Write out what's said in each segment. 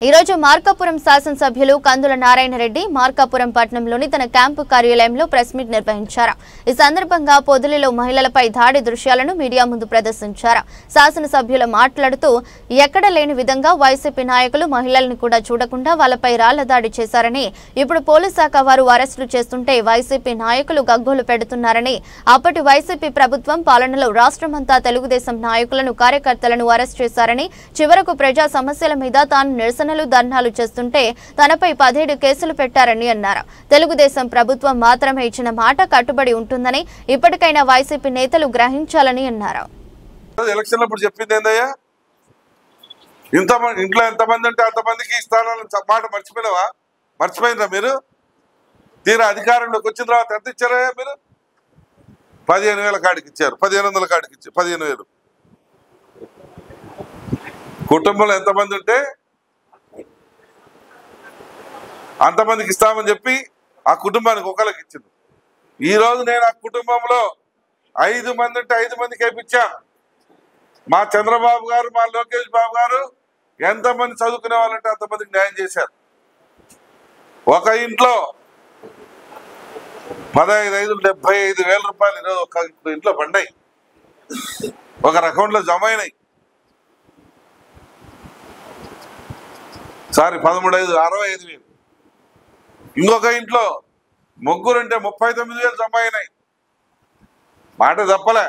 ఈ రోజు మార్కాపురం శాసనసభ్యులు కందుల నారాయణ రెడ్డి మార్కాపురం పట్టణంలోని తన క్యాంపు కార్యాలయంలో ప్రెస్ మీట్ నిర్వహించారు। ఈ సందర్భంగా పొదిలిలో మహిళలపై దాడి దృశ్యాలను మీడియా ముందు ప్రదర్శించారు। శాసనసభ్యులు మాట్లాడుతూ ఎక్కడ లేని విధంగా వైసీపీ నాయకులు మహిళలను కూడా చూడకుండా వాళ్ళపై రాళ్ల దాడి చేశారని, ఇప్పుడు పోలీస్ శాఖ వారు అరెస్టులు చేస్తుంటే వైసీపీ నాయకులు గగ్గోలు పెడుతున్నారని, అప్పటి వైసీపీ ప్రభుత్వం పాలనలో రాష్ట్రమంతా తెలుగుదేశం నాయకులను కార్యకర్తలను అరెస్ట్ చేశారని, చివరకు ప్రజా సమస్యల మీద తాను నిరసనలు ధర్నాలు చేస్తుంటే తనపై 17 కేసులు పెట్టారని అన్నారు। తెలుగుదేశం ప్రభుత్వం మాత్రమే ఇచ్చిన మాట కట్టుబడి ఉంటుందని ఇప్పటికైనా వైసీపీ నేతలు గ్రహించాలని అన్నారు। ఎలక్షన్ అప్పుడు చెప్పింది ఏందయ్యా, ఇంట్లో ఎంతమంది అంటే అంతమందికి స్థానాలను మాట మర్చిపోయినావా? మర్చిపోయిందా మీరు? తీరా అధికారంలోకి వచ్చిన తర్వాత ఎంత ఇచ్చారా మీరు? 15,000 కాడికి ఇచ్చారు, 1,500 కాడికి ఇచ్చారు, 15,000। కుటుంబంలో ఎంతమంది ఉంటే అంతమందికి ఇస్తామని చెప్పి ఆ కుటుంబానికి ఒకరికి ఇచ్చింది। ఈరోజు నేను ఆ కుటుంబంలో 5 మంది ఉంటే 5 మందికి వేయించా। మా చంద్రబాబు గారు, మా లోకేష్ బాబు గారు ఎంతమంది చదువుకునే వాళ్ళంటే అంతమందికి న్యాయం చేశారు। ఒక ఇంట్లో 75,000 రూపాయలు ఈరోజు ఒక ఇంట్లో పడ్డాయి, ఒకరి అకౌంట్లో జమ అయినాయి। 65,000। ఇంకొక ఇంట్లో ముగ్గురుంటే 39,000 జమ అయినాయి। మాట తప్పలే,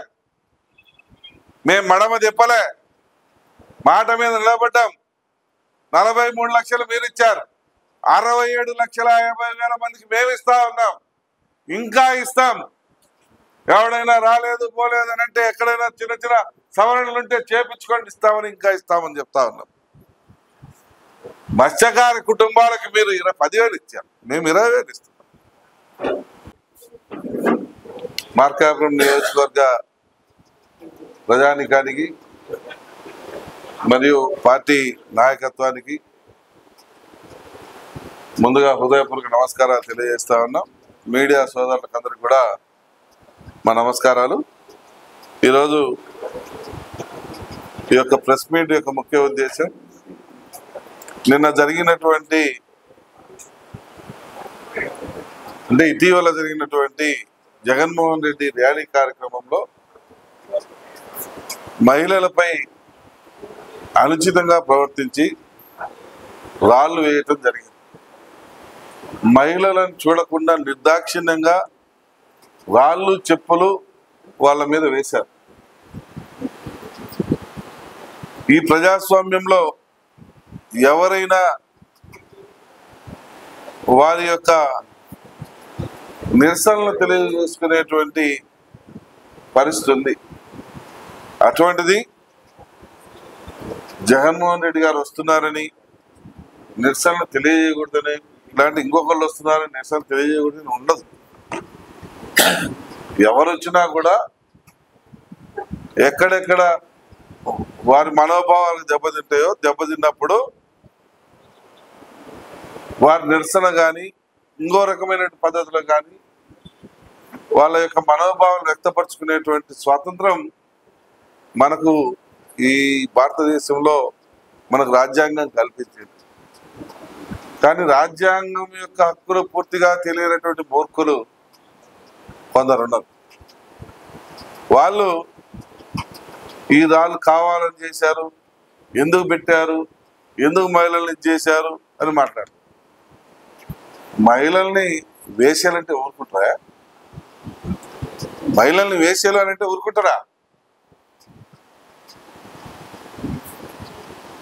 మేము మడమ తిప్పలే, మాట మీద నిలబడ్డాం। 43 లక్షలు మీరు ఇచ్చారు, 67,50,000 మందికి మేము ఇస్తా ఉన్నాం, ఇంకా ఇస్తాం। ఎవడైనా రాలేదు పోలేదు అని అంటే ఎక్కడైనా చిన్న చిన్న సవరణలు ఉంటే చేపించుకొని ఇస్తామని, ఇంకా ఇస్తామని చెప్తా ఉన్నాం। మత్స్యకార కుటుంబాలకు మీరు 10,000 ఇచ్చారు, మేము 20,000 ఇస్తున్నాం। మార్కాపురం నియోజకవర్గ ప్రజానికానికి మరియు పార్టీ నాయకత్వానికి ముందుగా హృదయపూర్వక నమస్కారాలు తెలియజేస్తా ఉన్నాం। మీడియా సోదరులకందరికీ కూడా మా నమస్కారాలు। ఈరోజు ఈ యొక్క ప్రెస్ మీట్ యొక్క ముఖ్య ఉద్దేశం, నిన్న జరిగినటువంటి ఇటీవల జరిగినటువంటి జగన్మోహన్ రెడ్డి ర్యాలీ కార్యక్రమంలో మహిళలపై అనుచితంగా ప్రవర్తించి రాళ్లు వేయటం జరిగింది। మహిళలను చూడకుండా నిర్దాక్షిణ్యంగా రాళ్ళు చెప్పులు వాళ్ళ మీద వేశారు। ఈ ప్రజాస్వామ్యంలో ఎవరైనా వారి యొక్క నిరసనలు తెలియజేసుకునేటువంటి పరిస్థితి ఉంది। అటువంటిది జగన్మోహన్ రెడ్డి గారు వస్తున్నారని నిరసనలు తెలియజేయకూడదని, ఇలాంటి ఇంకొకళ్ళు వస్తున్నారని నిరసనలు తెలియజేయకూడదని ఉండదు। ఎవరు వచ్చినా కూడా ఎక్కడెక్కడ వారి మనోభావాలు దెబ్బతింటాయో, దెబ్బతిన్నప్పుడు వారి నిరసన కానీ ఇంకో రకమైన పద్ధతులు కానీ వాళ్ళ యొక్క మనోభావాలు వ్యక్తపరచుకునేటువంటి స్వాతంత్రం మనకు ఈ భారతదేశంలో మనకు రాజ్యాంగం కల్పించింది। కానీ రాజ్యాంగం యొక్క హక్కులు పూర్తిగా తెలియనటువంటి మూర్ఖులు కొందరు ఉన్నారు। వాళ్ళు ఈ రాళ్ళు కావాలని చేశారు, ఎందుకు పెట్టారు, ఎందుకు మహిళల్ని చేశారు అని మాట్లాడారు। మహిళల్ని వేసేయాలంటే ఊరుకుంటారా? మహిళల్ని వేసేయాలి అని అంటే ఊరుకుంటారా?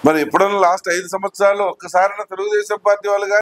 మరి ఎప్పుడన్నా లాస్ట్ 5 సంవత్సరాల్లో ఒక్కసారైనా తెలుగుదేశం పార్టీ వాళ్ళు